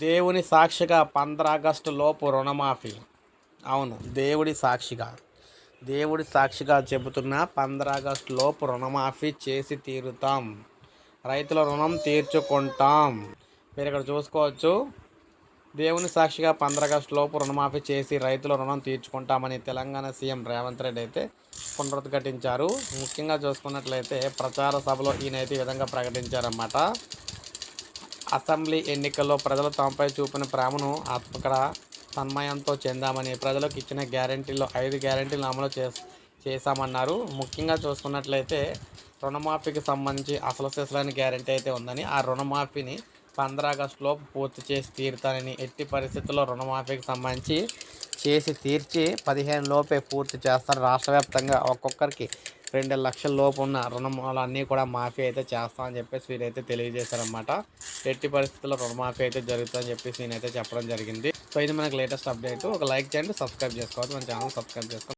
దేవుని సాక్షిగా 15 ఆగస్టు లోపు రుణమాఫీ. అవును, దేవుడి సాక్షిగా చెబుతున్న 15 ఆగస్టు లోపు రుణమాఫీ చేసి తీరుతాం. రైతుల రుణం తీర్చుకుంటాం. మీరు ఇక్కడ చూసుకోవచ్చు. దేవుని సాక్షిగా 15 ఆగస్టు లోపు రుణమాఫీ చేసి రైతుల రుణం తీర్చుకుంటామని తెలంగాణ సీఎం రేవంత్ రెడ్డి అయితే పునరుద్ఘాటించారు. ముఖ్యంగా చూసుకున్నట్లయితే ప్రచార సభలో ఈయనైతే ఈ విధంగా ప్రకటించారన్నమాట. అసెంబ్లీ ఎన్నికల్లో ప్రజలు తమపై చూపిన ప్రేమను అక్కడ తన్మయంతో చెందామని, ప్రజలకు ఇచ్చిన గ్యారెంటీల్లో 5 గ్యారెంటీలు అమలు చేశామన్నారు. ముఖ్యంగా చూసుకున్నట్లయితే రుణమాఫీకి సంబంధించి అసలు సిసలైన గ్యారెంటీ అయితే ఉందని, ఆ రుణమాఫీని 15 ఆగస్టులోపు పూర్తి చేసి తీరుతానని, ఎట్టి పరిస్థితుల్లో రుణమాఫీకి సంబంధించి చేసి తీర్చి 15 లోపే పూర్తి చేస్తారు. రాష్ట్ర వ్యాప్తంగా ఒక్కొక్కరికి 2 లక్షల లోపు ఉన్న రుణమాలు అన్నీ కూడా మాఫీ అయితే చేస్తామని చెప్పేసి వీరైతే తెలియజేశారన్నమాట. ఎట్టి పరిస్థితుల్లో రుణమాఫీ అయితే జరుగుతుందని చెప్పేసి నేనైతే చెప్పడం జరిగింది. సో ఇది మనకు లేటెస్ట్ అప్డేట్. ఒక లైక్ చేయండి, సబ్స్క్రైబ్ చేసుకోవాలి, మన ఛానల్ సబ్స్క్రైబ్ చేసుకోండి.